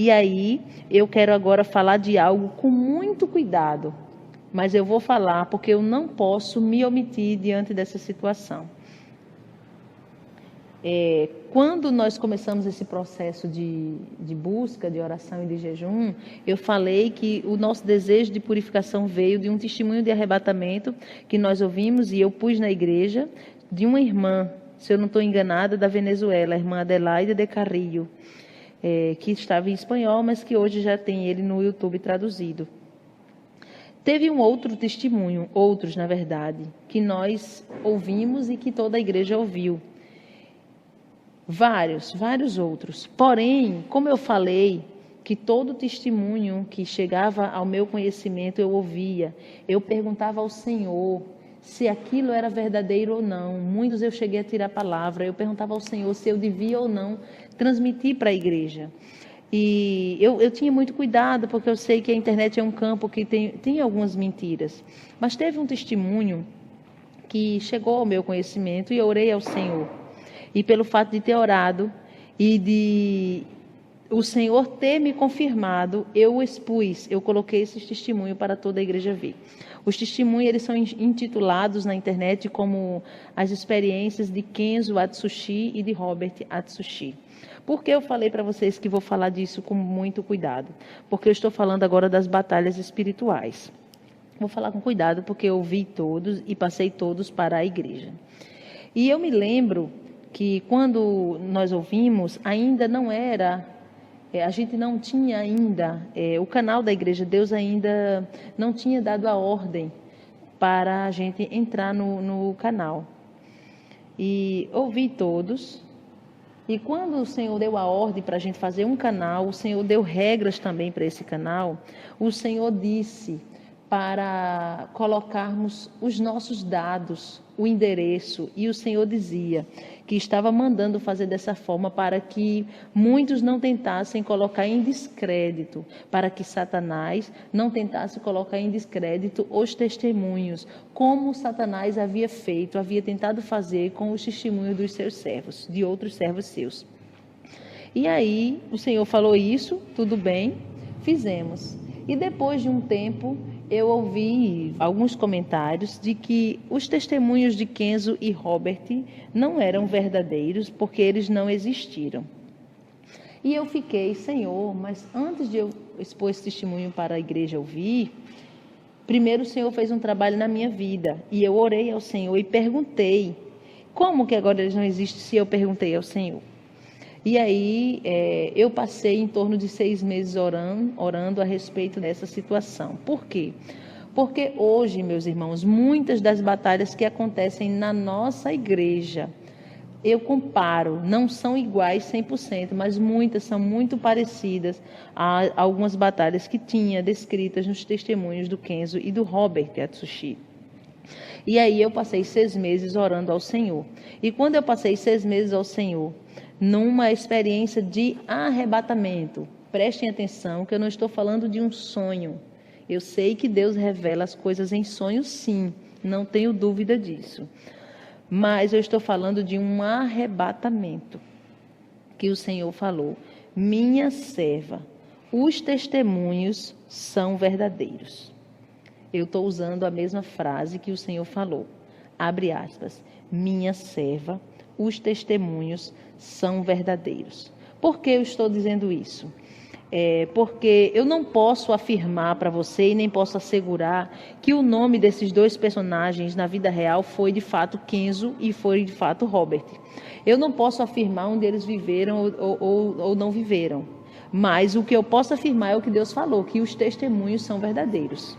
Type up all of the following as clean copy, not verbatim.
E aí, eu quero agora falar de algo com muito cuidado, mas eu vou falar porque eu não posso me omitir diante dessa situação. Quando nós começamos esse processo de busca, de oração e de jejum, eu falei que o nosso desejo de purificação veio de um testemunho de arrebatamento que nós ouvimos e eu pus na igreja de uma irmã, se eu não estou enganada, da Venezuela, a irmã Adelaide de Carrillo, que estava em espanhol, mas que hoje já tem ele no YouTube traduzido. Teve um outro testemunho, outros na verdade, que nós ouvimos e que toda a igreja ouviu. Vários outros. Porém, como eu falei, que todo testemunho que chegava ao meu conhecimento eu ouvia, eu perguntava ao Senhor se aquilo era verdadeiro ou não. Muitos eu cheguei a tirar a palavra, eu perguntava ao Senhor se eu devia ou não transmitir para a igreja. E eu tinha muito cuidado, porque eu sei que a internet é um campo que tem algumas mentiras. Mas teve um testemunho que chegou ao meu conhecimento e eu orei ao Senhor. E pelo fato de ter orado e de o Senhor ter me confirmado, eu expus, eu coloquei esse testemunho para toda a igreja ver. Os testemunhos eles são intitulados na internet como as experiências de Kenzo Atsushi e de Robert Atsushi. Por que eu falei para vocês que vou falar disso com muito cuidado? Porque eu estou falando agora das batalhas espirituais. Vou falar com cuidado porque eu vi todos e passei todos para a igreja. E eu me lembro que quando nós ouvimos, ainda não era, a gente não tinha ainda, o canal da Igreja Deus ainda não tinha dado a ordem para a gente entrar no canal. E ouvi todos, e quando o Senhor deu a ordem para a gente fazer um canal, o Senhor deu regras também para esse canal, o Senhor disse para colocarmos os nossos dados, o endereço, e o Senhor dizia que estava mandando fazer dessa forma para que muitos não tentassem colocar em descrédito, para que Satanás não tentasse colocar em descrédito os testemunhos, como Satanás havia feito, havia tentado fazer com os testemunhos dos seus servos, de outros servos seus. E aí o Senhor falou isso, tudo bem, fizemos. E depois de um tempo, eu ouvi alguns comentários de que os testemunhos de Kenzo e Robert não eram verdadeiros porque eles não existiram. E eu fiquei, Senhor, mas antes de eu expor esse testemunho para a igreja ouvir, primeiro o Senhor fez um trabalho na minha vida e eu orei ao Senhor e perguntei, como que agora eles não existem se eu perguntei ao Senhor? E aí eu passei em torno de 6 meses orando a respeito dessa situação. Por quê? Porque hoje, meus irmãos, muitas das batalhas que acontecem na nossa igreja, eu comparo, não são iguais 100%, mas muitas são muito parecidas a algumas batalhas que tinha descritas nos testemunhos do Kenzo e do Robert Atsushi. E aí eu passei 6 meses orando ao Senhor. E quando eu passei 6 meses ao Senhor, numa experiência de arrebatamento, prestem atenção que eu não estou falando de um sonho. Eu sei que Deus revela as coisas em sonhos, sim, não tenho dúvida disso. Mas eu estou falando de um arrebatamento que o Senhor falou. Minha serva, os testemunhos são verdadeiros. Eu estou usando a mesma frase que o Senhor falou. Abre aspas. Minha serva, os testemunhos são verdadeiros. Por que eu estou dizendo isso? Porque eu não posso afirmar para você e nem posso assegurar que o nome desses dois personagens na vida real foi de fato Kenzo e foi de fato Robert. Eu não posso afirmar onde eles viveram ou não viveram. Mas o que eu posso afirmar é o que Deus falou, que os testemunhos são verdadeiros.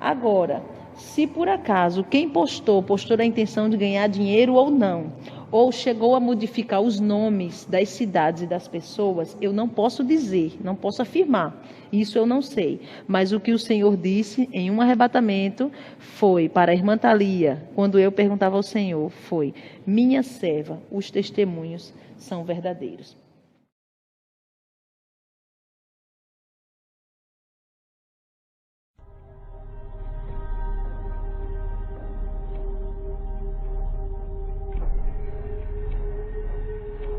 Agora, se por acaso quem postou da intenção de ganhar dinheiro ou não, ou chegou a modificar os nomes das cidades e das pessoas, eu não posso dizer, não posso afirmar. Isso eu não sei. Mas o que o Senhor disse em um arrebatamento foi para a irmã Thalia, quando eu perguntava ao Senhor, foi: minha serva, os testemunhos são verdadeiros.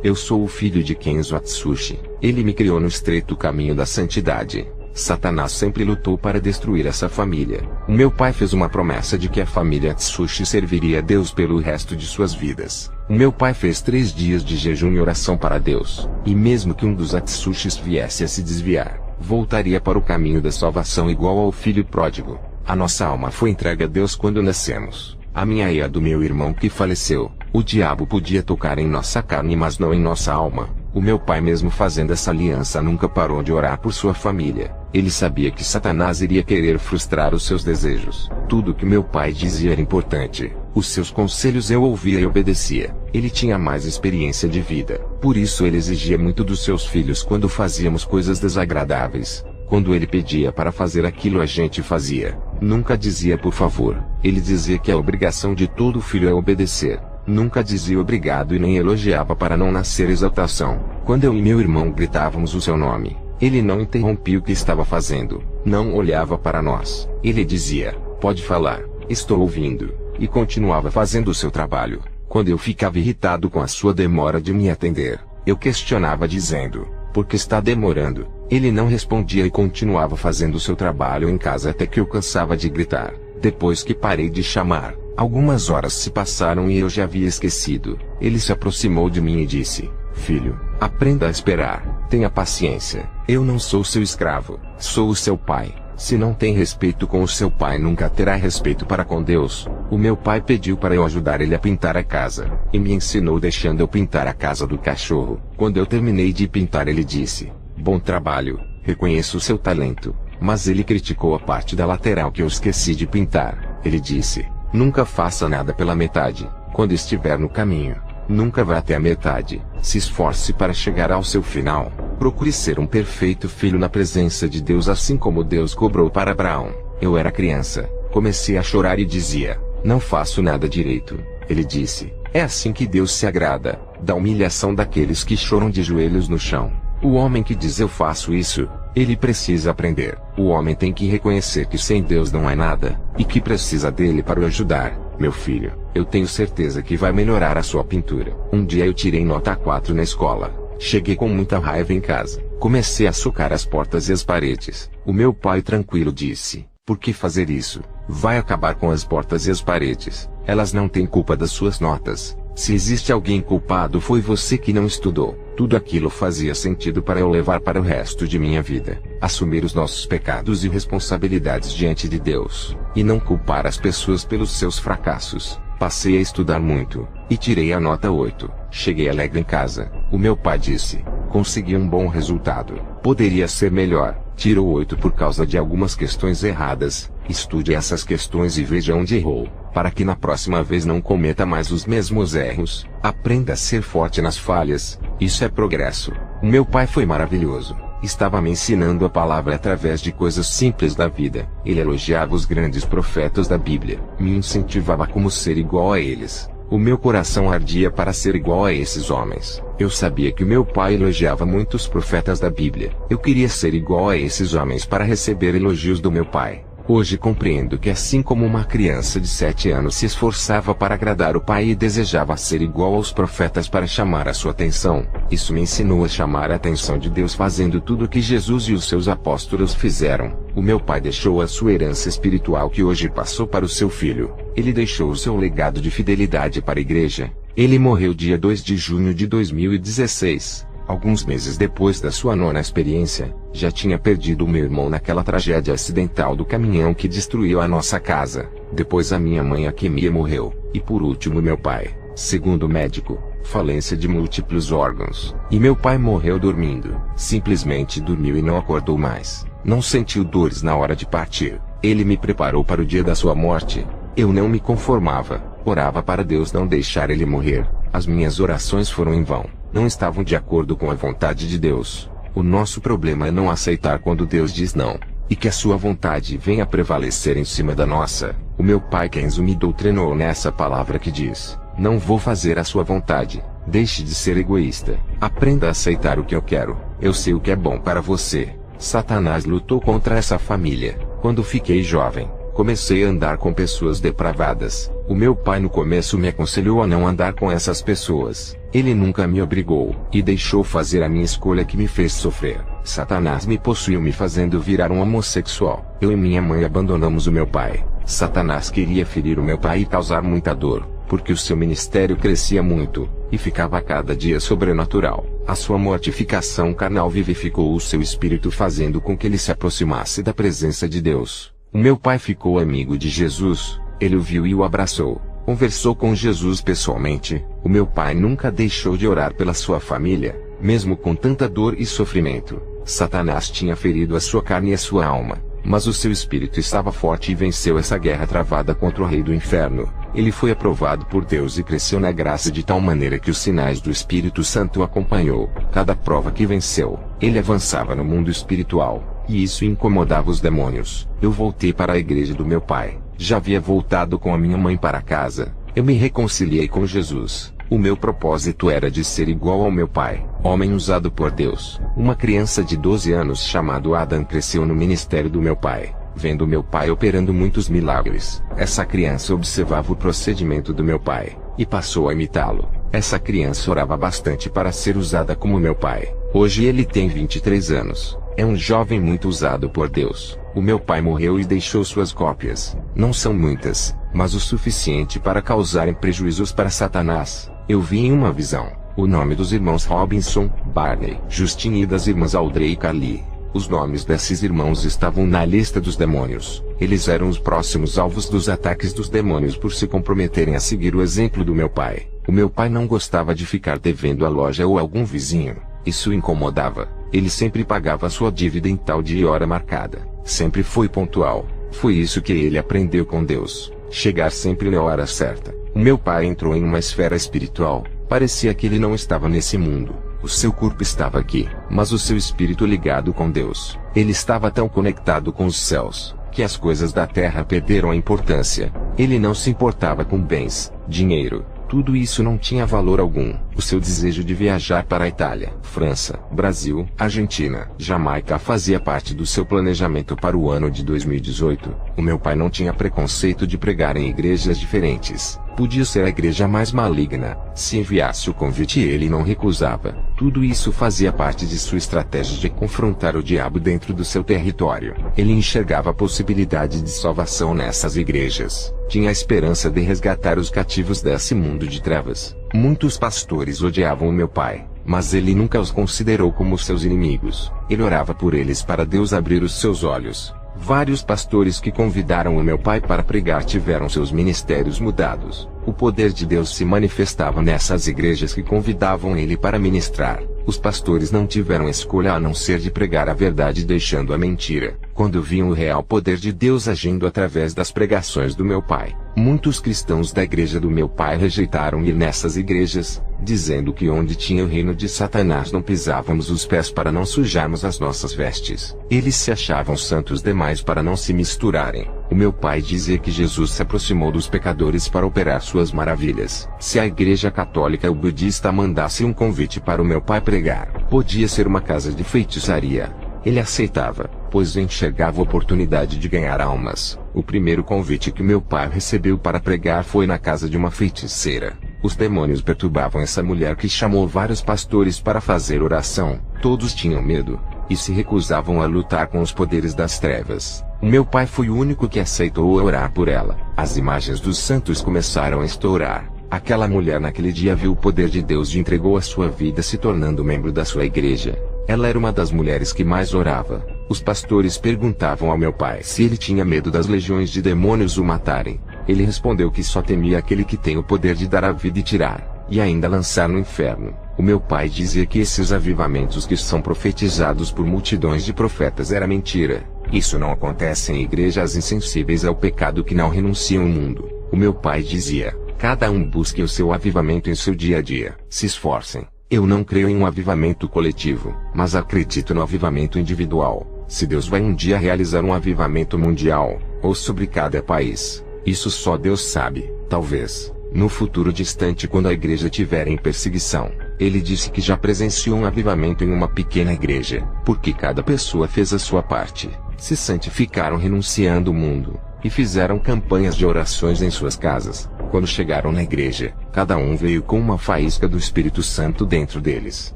Eu sou o filho de Kenzo Atsushi. Ele me criou no estreito caminho da santidade. Satanás sempre lutou para destruir essa família. O meu pai fez uma promessa de que a família Atsushi serviria a Deus pelo resto de suas vidas. O meu pai fez 3 dias de jejum e oração para Deus. E mesmo que um dos Atsushis viesse a se desviar, voltaria para o caminho da salvação igual ao filho pródigo. A nossa alma foi entregue a Deus quando nascemos. A minha e a do meu irmão que faleceu. O diabo podia tocar em nossa carne, mas não em nossa alma. O meu pai, mesmo fazendo essa aliança, nunca parou de orar por sua família. Ele sabia que Satanás iria querer frustrar os seus desejos. Tudo que meu pai dizia era importante. Os seus conselhos eu ouvia e obedecia. Ele tinha mais experiência de vida. Por isso ele exigia muito dos seus filhos quando fazíamos coisas desagradáveis. Quando ele pedia para fazer aquilo, a gente fazia. Nunca dizia por favor. Ele dizia que a obrigação de todo filho é obedecer. Nunca dizia obrigado e nem elogiava para não nascer exaltação. Quando eu e meu irmão gritávamos o seu nome, ele não interrompia o que estava fazendo. Não olhava para nós. Ele dizia: pode falar, estou ouvindo. E continuava fazendo o seu trabalho. Quando eu ficava irritado com a sua demora de me atender, eu questionava dizendo: por que está demorando? Ele não respondia e continuava fazendo o seu trabalho em casa até que eu cansava de gritar. Depois que parei de chamar, algumas horas se passaram e eu já havia esquecido. Ele se aproximou de mim e disse: filho, aprenda a esperar, tenha paciência. Eu não sou seu escravo, sou o seu pai. Se não tem respeito com o seu pai, nunca terá respeito para com Deus. O meu pai pediu para eu ajudar ele a pintar a casa, e me ensinou deixando eu pintar a casa do cachorro. Quando eu terminei de pintar, ele disse: bom trabalho, reconheço o seu talento. Mas ele criticou a parte da lateral que eu esqueci de pintar. Ele disse: nunca faça nada pela metade. Quando estiver no caminho, nunca vá até a metade. Se esforce para chegar ao seu final. Procure ser um perfeito filho na presença de Deus, assim como Deus cobrou para Abraão. Eu era criança, comecei a chorar e dizia: não faço nada direito. Ele disse: é assim que Deus se agrada, da humilhação daqueles que choram de joelhos no chão. O homem que diz eu faço isso, ele precisa aprender. O homem tem que reconhecer que sem Deus não é nada, e que precisa dele para o ajudar. Meu filho, eu tenho certeza que vai melhorar a sua pintura. Um dia eu tirei nota 4 na escola. Cheguei com muita raiva em casa. Comecei a socar as portas e as paredes. O meu pai tranquilo disse: por que fazer isso? Vai acabar com as portas e as paredes. Elas não têm culpa das suas notas. Se existe alguém culpado, foi você que não estudou. Tudo aquilo fazia sentido para eu levar para o resto de minha vida. Assumir os nossos pecados e responsabilidades diante de Deus. E não culpar as pessoas pelos seus fracassos. Passei a estudar muito, e tirei a nota 8. Cheguei alegre em casa. O meu pai disse: consegui um bom resultado. Poderia ser melhor. Tirou 8 por causa de algumas questões erradas. Estude essas questões e veja onde errou, para que na próxima vez não cometa mais os mesmos erros. Aprenda a ser forte nas falhas. Isso é progresso. O meu pai foi maravilhoso. Estava me ensinando a palavra através de coisas simples da vida. Ele elogiava os grandes profetas da Bíblia. Me incentivava a como ser igual a eles. O meu coração ardia para ser igual a esses homens. Eu sabia que o meu pai elogiava muitos profetas da Bíblia. Eu queria ser igual a esses homens para receber elogios do meu pai. Hoje compreendo que assim como uma criança de 7 anos se esforçava para agradar o pai e desejava ser igual aos profetas para chamar a sua atenção, isso me ensinou a chamar a atenção de Deus fazendo tudo o que Jesus e os seus apóstolos fizeram. O meu pai deixou a sua herança espiritual que hoje passou para o seu filho. Ele deixou o seu legado de fidelidade para a igreja. Ele morreu dia 2 de junho de 2016. Alguns meses depois da sua 9ª experiência, já tinha perdido o meu irmão naquela tragédia acidental do caminhão que destruiu a nossa casa. Depois a minha mãe Akemia morreu. E por último meu pai, segundo o médico, falência de múltiplos órgãos. E meu pai morreu dormindo. Simplesmente dormiu e não acordou mais. Não sentiu dores na hora de partir. Ele me preparou para o dia da sua morte. Eu não me conformava. Orava para Deus não deixar ele morrer. As minhas orações foram em vão. Não estavam de acordo com a vontade de Deus. O nosso problema é não aceitar quando Deus diz não, e que a sua vontade venha prevalecer em cima da nossa. O meu pai Kenzo me doutrinou nessa palavra que diz: não vou fazer a sua vontade. Deixe de ser egoísta. Aprenda a aceitar o que eu quero. Eu sei o que é bom para você. Satanás lutou contra essa família. Quando fiquei jovem, comecei a andar com pessoas depravadas. O meu pai no começo me aconselhou a não andar com essas pessoas. Ele nunca me obrigou, e deixou fazer a minha escolha que me fez sofrer. Satanás me possuiu me fazendo virar um homossexual. Eu e minha mãe abandonamos o meu pai. Satanás queria ferir o meu pai e causar muita dor, porque o seu ministério crescia muito, e ficava a cada dia sobrenatural. A sua mortificação carnal vivificou o seu espírito, fazendo com que ele se aproximasse da presença de Deus. O meu pai ficou amigo de Jesus, ele o viu e o abraçou. Conversou com Jesus pessoalmente. O meu pai nunca deixou de orar pela sua família, mesmo com tanta dor e sofrimento. Satanás tinha ferido a sua carne e a sua alma, mas o seu espírito estava forte e venceu essa guerra travada contra o rei do inferno. Ele foi aprovado por Deus e cresceu na graça de tal maneira que os sinais do Espírito Santo o acompanhou. Cada prova que venceu, ele avançava no mundo espiritual, e isso incomodava os demônios. Eu voltei para a igreja do meu pai. Já havia voltado com a minha mãe para casa. Eu me reconciliei com Jesus. O meu propósito era de ser igual ao meu pai, homem usado por Deus. Uma criança de 12 anos chamado Adam cresceu no ministério do meu pai, vendo meu pai operando muitos milagres. Essa criança observava o procedimento do meu pai, e passou a imitá-lo. Essa criança orava bastante para ser usada como meu pai. Hoje ele tem 23 anos. É um jovem muito usado por Deus. O meu pai morreu e deixou suas cópias. Não são muitas, mas o suficiente para causarem prejuízos para Satanás. Eu vi em uma visão o nome dos irmãos Robinson, Barney, Justin e das irmãs Audrey e Carly. Os nomes desses irmãos estavam na lista dos demônios. Eles eram os próximos alvos dos ataques dos demônios por se comprometerem a seguir o exemplo do meu pai. O meu pai não gostava de ficar devendo à loja ou a algum vizinho. Isso o incomodava. Ele sempre pagava sua dívida em tal dia e hora marcada. Sempre foi pontual. Foi isso que ele aprendeu com Deus. Chegar sempre na hora certa. O meu pai entrou em uma esfera espiritual. Parecia que ele não estava nesse mundo. O seu corpo estava aqui, mas o seu espírito ligado com Deus. Ele estava tão conectado com os céus, que as coisas da terra perderam a importância. Ele não se importava com bens, dinheiro. Tudo isso não tinha valor algum. O seu desejo de viajar para a Itália, França, Brasil, Argentina, Jamaica fazia parte do seu planejamento para o ano de 2018. O meu pai não tinha preconceito de pregar em igrejas diferentes. Podia ser a igreja mais maligna. Se enviasse o convite, ele não recusava. Tudo isso fazia parte de sua estratégia de confrontar o diabo dentro do seu território. Ele enxergava a possibilidade de salvação nessas igrejas. Tinha a esperança de resgatar os cativos desse mundo de trevas. Muitos pastores odiavam o meu pai, mas ele nunca os considerou como seus inimigos. Ele orava por eles para Deus abrir os seus olhos. Vários pastores que convidaram o meu pai para pregar tiveram seus ministérios mudados. O poder de Deus se manifestava nessas igrejas que convidavam ele para ministrar. Os pastores não tiveram escolha a não ser de pregar a verdade deixando a mentira. Quando viam o real poder de Deus agindo através das pregações do meu pai, muitos cristãos da igreja do meu pai rejeitaram ir nessas igrejas, dizendo que onde tinha o reino de Satanás não pisávamos os pés para não sujarmos as nossas vestes. Eles se achavam santos demais para não se misturarem. O meu pai dizia que Jesus se aproximou dos pecadores para operar suas maravilhas. Se a igreja católica ou budista mandasse um convite para o meu pai pregar, podia ser uma casa de feitiçaria. Ele aceitava, pois enxergava a oportunidade de ganhar almas. O primeiro convite que meu pai recebeu para pregar foi na casa de uma feiticeira. Os demônios perturbavam essa mulher que chamou vários pastores para fazer oração. Todos tinham medo, e se recusavam a lutar com os poderes das trevas. O meu pai foi o único que aceitou orar por ela. As imagens dos santos começaram a estourar. Aquela mulher naquele dia viu o poder de Deus e entregou a sua vida se tornando membro da sua igreja. Ela era uma das mulheres que mais orava. Os pastores perguntavam ao meu pai se ele tinha medo das legiões de demônios o matarem. Ele respondeu que só temia aquele que tem o poder de dar a vida e tirar, e ainda lançar no inferno. O meu pai dizia que esses avivamentos que são profetizados por multidões de profetas era mentira. Isso não acontece em igrejas insensíveis ao pecado que não renunciam ao mundo. O meu pai dizia: cada um busque o seu avivamento em seu dia a dia. Se esforcem. Eu não creio em um avivamento coletivo, mas acredito no avivamento individual. Se Deus vai um dia realizar um avivamento mundial, ou sobre cada país, isso só Deus sabe. Talvez, no futuro distante, quando a igreja estiver em perseguição. Ele disse que já presenciou um avivamento em uma pequena igreja, porque cada pessoa fez a sua parte, se santificaram renunciando ao mundo, e fizeram campanhas de orações em suas casas. Quando chegaram na igreja, cada um veio com uma faísca do Espírito Santo dentro deles.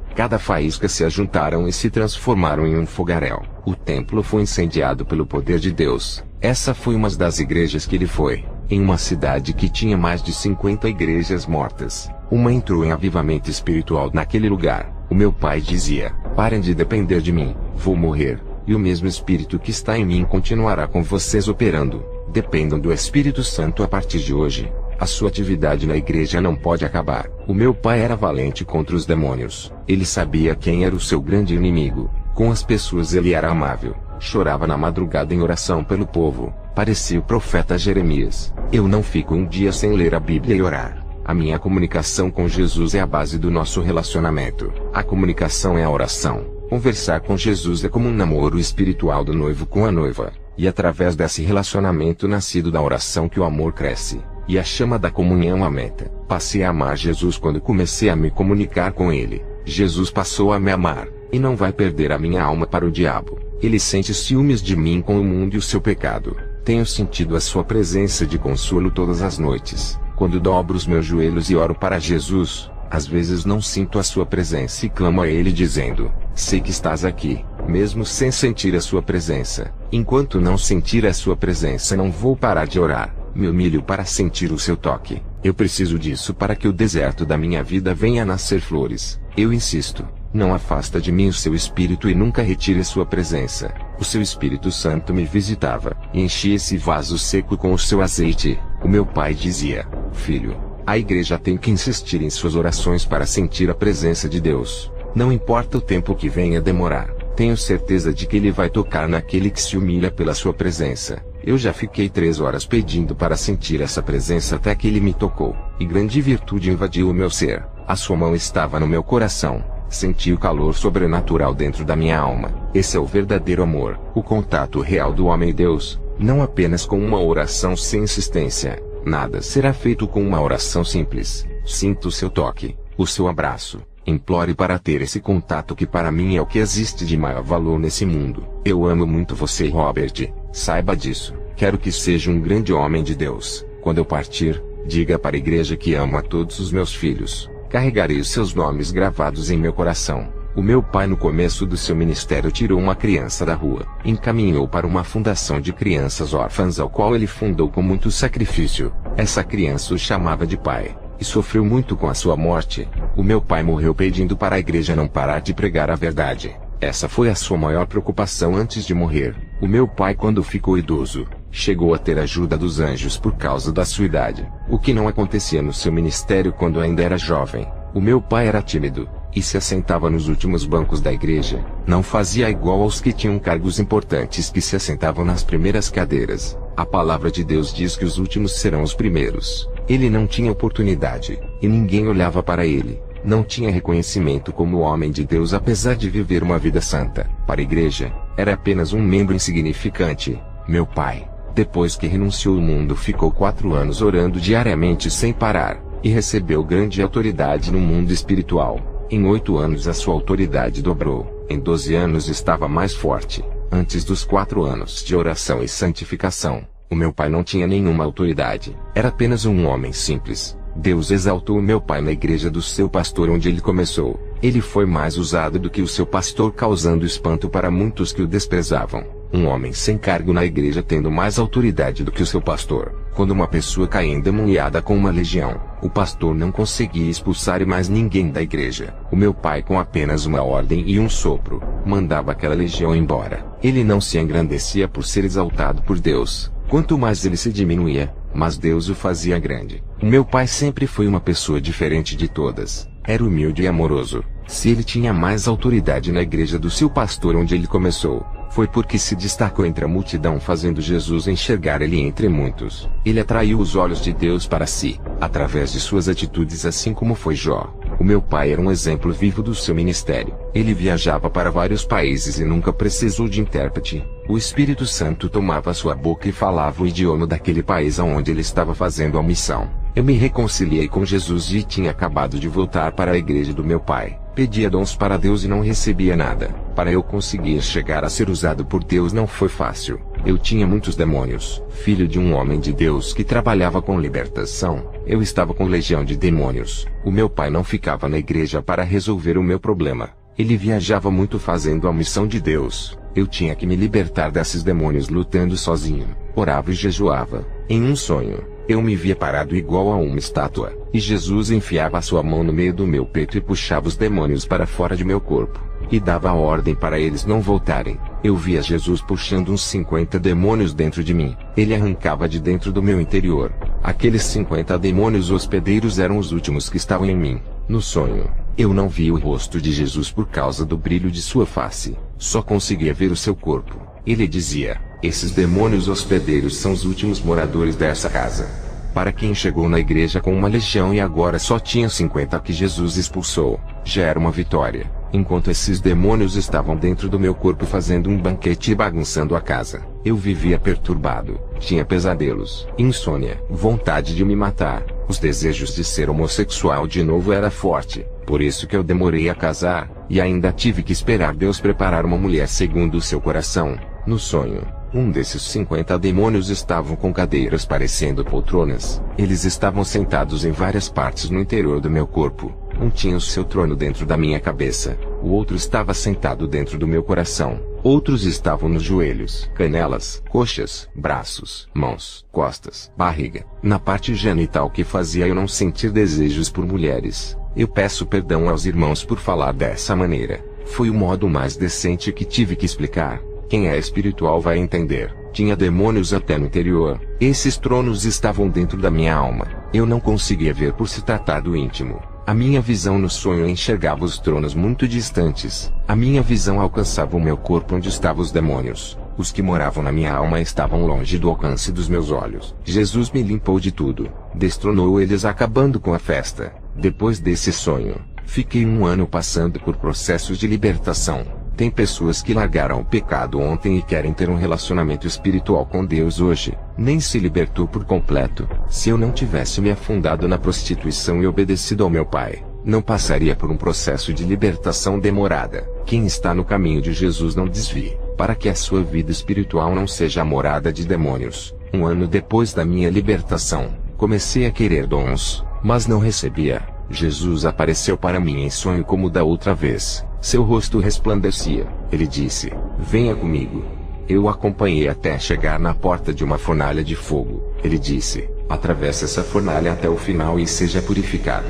Cada faísca se ajuntaram e se transformaram em um fogaréu. O templo foi incendiado pelo poder de Deus. Essa foi uma das igrejas que ele foi. Em uma cidade que tinha mais de 50 igrejas mortas, uma entrou em avivamento espiritual naquele lugar. O meu pai dizia: parem de depender de mim, vou morrer, e o mesmo Espírito que está em mim continuará com vocês operando. Dependam do Espírito Santo a partir de hoje. A sua atividade na igreja não pode acabar. O meu pai era valente contra os demônios. Ele sabia quem era o seu grande inimigo. Com as pessoas ele era amável. Chorava na madrugada em oração pelo povo. Parecia o profeta Jeremias. Eu não fico um dia sem ler a Bíblia e orar. A minha comunicação com Jesus é a base do nosso relacionamento. A comunicação é a oração. Conversar com Jesus é como um namoro espiritual do noivo com a noiva. E através desse relacionamento nascido da oração que o amor cresce. E a chama da comunhão aumenta. Passei a amar Jesus quando comecei a me comunicar com Ele. Jesus passou a me amar, e não vai perder a minha alma para o diabo. Ele sente ciúmes de mim com o mundo e o seu pecado. Tenho sentido a sua presença de consolo todas as noites. Quando dobro os meus joelhos e oro para Jesus, às vezes não sinto a sua presença e clamo a Ele dizendo: sei que estás aqui, mesmo sem sentir a sua presença. Enquanto não sentir a sua presença, não vou parar de orar. Me humilho para sentir o seu toque. Eu preciso disso para que o deserto da minha vida venha a nascer flores. Eu insisto, não afasta de mim o seu Espírito e nunca retire a sua presença. O seu Espírito Santo me visitava, e enchia esse vaso seco com o seu azeite. O meu pai dizia: filho, a igreja tem que insistir em suas orações para sentir a presença de Deus. Não importa o tempo que venha demorar. Tenho certeza de que Ele vai tocar naquele que se humilha pela sua presença. Eu já fiquei 3 horas pedindo para sentir essa presença até que Ele me tocou, e grande virtude invadiu o meu ser. A sua mão estava no meu coração. Senti o calor sobrenatural dentro da minha alma. Esse é o verdadeiro amor, o contato real do homem e Deus, não apenas com uma oração sem insistência. Nada será feito com uma oração simples. Sinta o seu toque, o seu abraço. Implore para ter esse contato que para mim é o que existe de maior valor nesse mundo. Eu amo muito você, Robert. Saiba disso. Quero que seja um grande homem de Deus. Quando eu partir, diga para a igreja que amo a todos os meus filhos. Carregarei os seus nomes gravados em meu coração. O meu pai, no começo do seu ministério, tirou uma criança da rua, encaminhou para uma fundação de crianças órfãs, ao qual ele fundou com muito sacrifício. Essa criança o chamava de pai, e sofreu muito com a sua morte. O meu pai morreu pedindo para a igreja não parar de pregar a verdade. Essa foi a sua maior preocupação antes de morrer. O meu pai, quando ficou idoso, chegou a ter ajuda dos anjos por causa da sua idade, o que não acontecia no seu ministério quando ainda era jovem. O meu pai era tímido, e se assentava nos últimos bancos da igreja. Não fazia igual aos que tinham cargos importantes que se assentavam nas primeiras cadeiras. A palavra de Deus diz que os últimos serão os primeiros. Ele não tinha oportunidade, e ninguém olhava para ele. Não tinha reconhecimento como homem de Deus, apesar de viver uma vida santa. Para a igreja, era apenas um membro insignificante. Meu pai, depois que renunciou ao mundo, ficou 4 anos orando diariamente sem parar, e recebeu grande autoridade no mundo espiritual. Em 8 anos a sua autoridade dobrou. Em 12 anos estava mais forte. Antes dos 4 anos de oração e santificação, o meu pai não tinha nenhuma autoridade. Era apenas um homem simples. Deus exaltou o meu pai na igreja do seu pastor onde ele começou. Ele foi mais usado do que o seu pastor, causando espanto para muitos que o desprezavam. Um homem sem cargo na igreja tendo mais autoridade do que o seu pastor. Quando uma pessoa caía endemoniada com uma legião, o pastor não conseguia expulsar mais ninguém da igreja. O meu pai, com apenas uma ordem e um sopro, mandava aquela legião embora. Ele não se engrandecia por ser exaltado por Deus. Quanto mais ele se diminuía, mas Deus o fazia grande. O meu pai sempre foi uma pessoa diferente de todas. Era humilde e amoroso. Se ele tinha mais autoridade na igreja do seu pastor onde ele começou, foi porque se destacou entre a multidão, fazendo Jesus enxergar ele entre muitos. Ele atraiu os olhos de Deus para si, através de suas atitudes, assim como foi Jó. O meu pai era um exemplo vivo do seu ministério. Ele viajava para vários países e nunca precisou de intérprete. O Espírito Santo tomava sua boca e falava o idioma daquele país aonde ele estava fazendo a missão. Eu me reconciliei com Jesus e tinha acabado de voltar para a igreja do meu pai. Pedia dons para Deus e não recebia nada. Para eu conseguir chegar a ser usado por Deus não foi fácil. Eu tinha muitos demônios. Filho de um homem de Deus que trabalhava com libertação, eu estava com legião de demônios. O meu pai não ficava na igreja para resolver o meu problema. Ele viajava muito fazendo a missão de Deus. Eu tinha que me libertar desses demônios lutando sozinho. Orava e jejuava. Em um sonho, eu me via parado igual a uma estátua, e Jesus enfiava a sua mão no meio do meu peito e puxava os demônios para fora de meu corpo, e dava a ordem para eles não voltarem. Eu via Jesus puxando uns 50 demônios dentro de mim. Ele arrancava de dentro do meu interior. Aqueles 50 demônios hospedeiros eram os últimos que estavam em mim. No sonho, eu não via o rosto de Jesus por causa do brilho de sua face. Só conseguia ver o seu corpo. Ele dizia: esses demônios hospedeiros são os últimos moradores dessa casa. Para quem chegou na igreja com uma legião e agora só tinha 50 que Jesus expulsou, já era uma vitória. Enquanto esses demônios estavam dentro do meu corpo fazendo um banquete e bagunçando a casa, eu vivia perturbado, tinha pesadelos, insônia, vontade de me matar. Os desejos de ser homossexual de novo era forte, por isso que eu demorei a casar, e ainda tive que esperar Deus preparar uma mulher segundo o seu coração. No sonho, um desses 50 demônios estavam com cadeiras parecendo poltronas. Eles estavam sentados em várias partes no interior do meu corpo. Um tinha o seu trono dentro da minha cabeça, o outro estava sentado dentro do meu coração. Outros estavam nos joelhos, canelas, coxas, braços, mãos, costas, barriga, na parte genital que fazia eu não sentir desejos por mulheres. Eu peço perdão aos irmãos por falar dessa maneira. Foi o modo mais decente que tive que explicar. Quem é espiritual vai entender. Tinha demônios até no interior. Esses tronos estavam dentro da minha alma. Eu não conseguia ver por se tratar do íntimo. A minha visão no sonho enxergava os tronos muito distantes. A minha visão alcançava o meu corpo onde estavam os demônios. Os que moravam na minha alma estavam longe do alcance dos meus olhos. Jesus me limpou de tudo. Destronou eles acabando com a festa. Depois desse sonho, fiquei 1 ano passando por processos de libertação. Tem pessoas que largaram o pecado ontem e querem ter um relacionamento espiritual com Deus hoje. Nem se libertou por completo. Se eu não tivesse me afundado na prostituição e obedecido ao meu pai, não passaria por um processo de libertação demorada. Quem está no caminho de Jesus não desvie, para que a sua vida espiritual não seja a morada de demônios. 1 ano depois da minha libertação, comecei a querer dons, mas não recebia. Jesus apareceu para mim em sonho como da outra vez. Seu rosto resplandecia. Ele disse: venha comigo. Eu o acompanhei até chegar na porta de uma fornalha de fogo. Ele disse: atravesse essa fornalha até o final e seja purificado.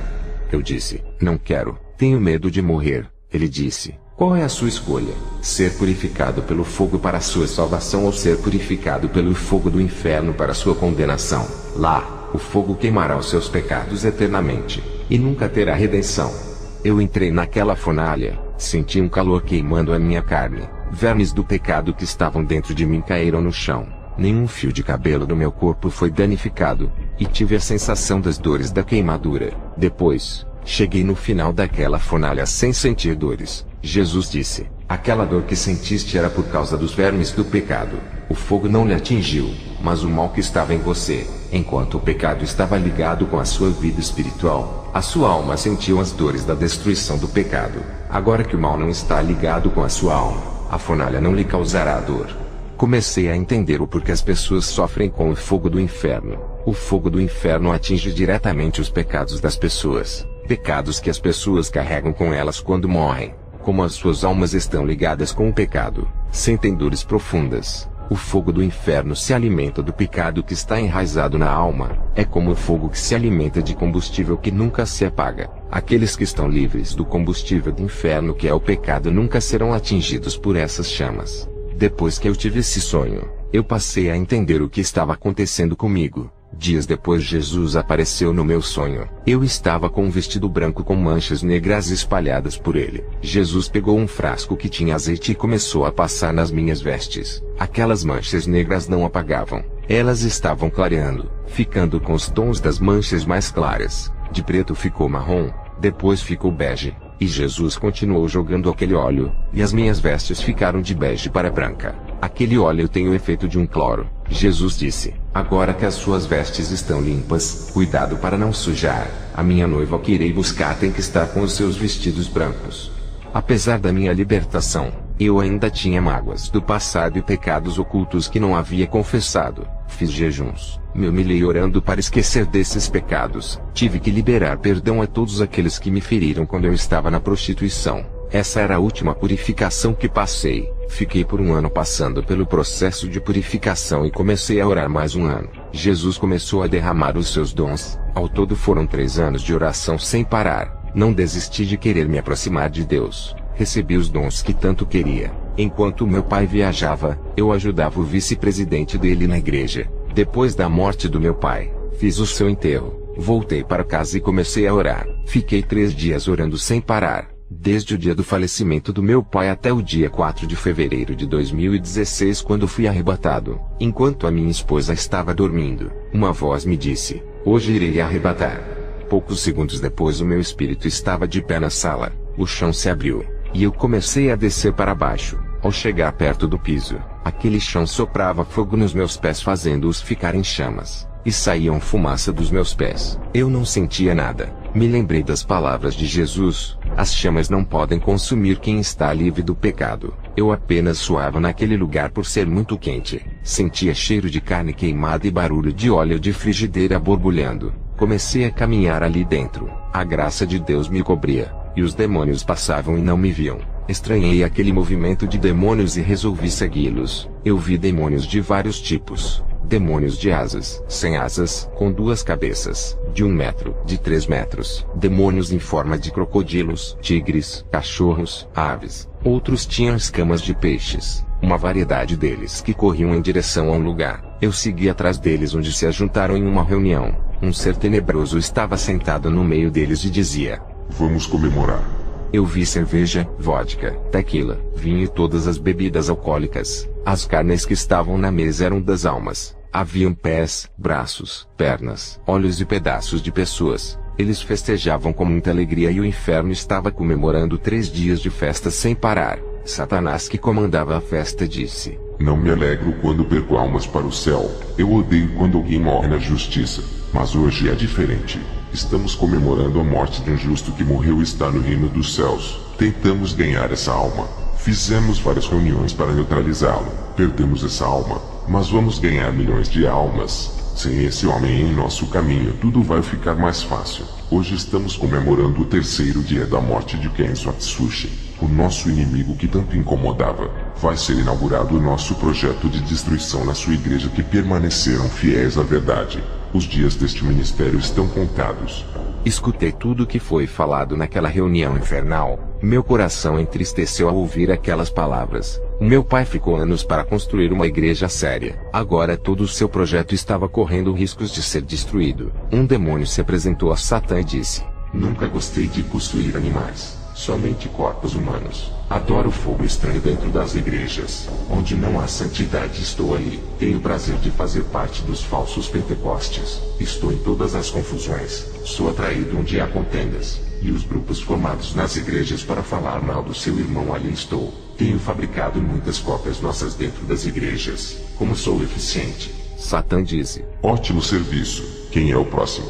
Eu disse: não quero, tenho medo de morrer. Ele disse: qual é a sua escolha? Ser purificado pelo fogo para a sua salvação ou ser purificado pelo fogo do inferno para a sua condenação? Lá, o fogo queimará os seus pecados eternamente, e nunca terá redenção. Eu entrei naquela fornalha, senti um calor queimando a minha carne. Vermes do pecado que estavam dentro de mim caíram no chão. Nenhum fio de cabelo do meu corpo foi danificado, e tive a sensação das dores da queimadura. Depois, cheguei no final daquela fornalha sem sentir dores. Jesus disse: aquela dor que sentiste era por causa dos vermes do pecado. O fogo não lhe atingiu, mas o mal que estava em você. Enquanto o pecado estava ligado com a sua vida espiritual, a sua alma sentiu as dores da destruição do pecado. Agora que o mal não está ligado com a sua alma, a fornalha não lhe causará dor. Comecei a entender o porquê as pessoas sofrem com o fogo do inferno. O fogo do inferno atinge diretamente os pecados das pessoas. Pecados que as pessoas carregam com elas quando morrem. Como as suas almas estão ligadas com o pecado, sentem dores profundas. O fogo do inferno se alimenta do pecado que está enraizado na alma. É como o fogo que se alimenta de combustível que nunca se apaga. Aqueles que estão livres do combustível do inferno que é o pecado nunca serão atingidos por essas chamas. Depois que eu tive esse sonho, eu passei a entender o que estava acontecendo comigo. Dias depois Jesus apareceu no meu sonho. Eu estava com um vestido branco com manchas negras espalhadas por ele. Jesus pegou um frasco que tinha azeite e começou a passar nas minhas vestes. Aquelas manchas negras não apagavam. Elas estavam clareando, ficando com os tons das manchas mais claras. De preto ficou marrom, depois ficou bege. E Jesus continuou jogando aquele óleo, e as minhas vestes ficaram de bege para branca. Aquele óleo tem o efeito de um cloro. Jesus disse: agora que as suas vestes estão limpas, cuidado para não sujar. A minha noiva que irei buscar tem que estar com os seus vestidos brancos. Apesar da minha libertação, Eu ainda tinha mágoas do passado e pecados ocultos que não havia confessado. Fiz jejuns, me humilhei orando para esquecer desses pecados. Tive que liberar perdão a todos aqueles que me feriram quando eu estava na prostituição. Essa era a última purificação que passei. Fiquei por um ano passando pelo processo de purificação e comecei a orar mais um ano. Jesus começou a derramar os seus dons. Ao todo foram 3 anos de oração sem parar. Não desisti de querer me aproximar de Deus. Recebi os dons que tanto queria. Enquanto meu pai viajava, eu ajudava o vice-presidente dele na igreja. Depois da morte do meu pai, fiz o seu enterro. Voltei para casa e comecei a orar. Fiquei 3 dias orando sem parar. Desde o dia do falecimento do meu pai até o dia 4 de fevereiro de 2016, quando fui arrebatado. Enquanto a minha esposa estava dormindo, uma voz me disse: "Hoje irei arrebatar." Poucos segundos depois o meu espírito estava de pé na sala. O chão se abriu, e eu comecei a descer para baixo. Ao chegar perto do piso, aquele chão soprava fogo nos meus pés, fazendo-os ficar em chamas, e saíam fumaça dos meus pés. Eu não sentia nada. Me lembrei das palavras de Jesus: as chamas não podem consumir quem está livre do pecado. Eu apenas suava naquele lugar por ser muito quente. Sentia cheiro de carne queimada e barulho de óleo de frigideira borbulhando. Comecei a caminhar ali dentro. A graça de Deus me cobria, e os demônios passavam e não me viam. Estranhei aquele movimento de demônios e resolvi segui-los. Eu vi demônios de vários tipos. Demônios de asas, sem asas, com 2 cabeças, de 1 metro, de 3 metros. Demônios em forma de crocodilos, tigres, cachorros, aves. Outros tinham escamas de peixes. Uma variedade deles que corriam em direção a um lugar. Eu segui atrás deles, onde se ajuntaram em uma reunião. Um ser tenebroso estava sentado no meio deles e dizia: "Vamos comemorar." Eu vi cerveja, vodka, tequila, vinho e todas as bebidas alcoólicas. As carnes que estavam na mesa eram das almas. Haviam pés, braços, pernas, olhos e pedaços de pessoas. Eles festejavam com muita alegria e o inferno estava comemorando 3 dias de festa sem parar. Satanás, que comandava a festa, disse: "Não me alegro quando perco almas para o céu. Eu odeio quando alguém morre na justiça. Mas hoje é diferente. Estamos comemorando a morte de um justo que morreu e está no reino dos céus. Tentamos ganhar essa alma. Fizemos várias reuniões para neutralizá-lo. Perdemos essa alma, mas vamos ganhar milhões de almas. Sem esse homem em nosso caminho, tudo vai ficar mais fácil. Hoje estamos comemorando o 3º dia da morte de Kenzo Atsushi, o nosso inimigo que tanto incomodava. Vai ser inaugurado o nosso projeto de destruição na sua igreja, que permaneceram fiéis à verdade. Os dias deste ministério estão contados." Escutei tudo o que foi falado naquela reunião infernal. Meu coração entristeceu ao ouvir aquelas palavras. O meu pai ficou anos para construir uma igreja séria. Agora todo o seu projeto estava correndo riscos de ser destruído. Um demônio se apresentou a Satã e disse: "Nunca gostei de possuir animais, somente corpos humanos. Adoro fogo estranho dentro das igrejas. Onde não há santidade, estou ali. Tenho o prazer de fazer parte dos falsos pentecostes. Estou em todas as confusões. Sou atraído onde há contendas. E os grupos formados nas igrejas para falar mal do seu irmão, ali estou. Tenho fabricado muitas cópias nossas dentro das igrejas. Como sou eficiente." Satã disse: "Ótimo serviço. Quem é o próximo?"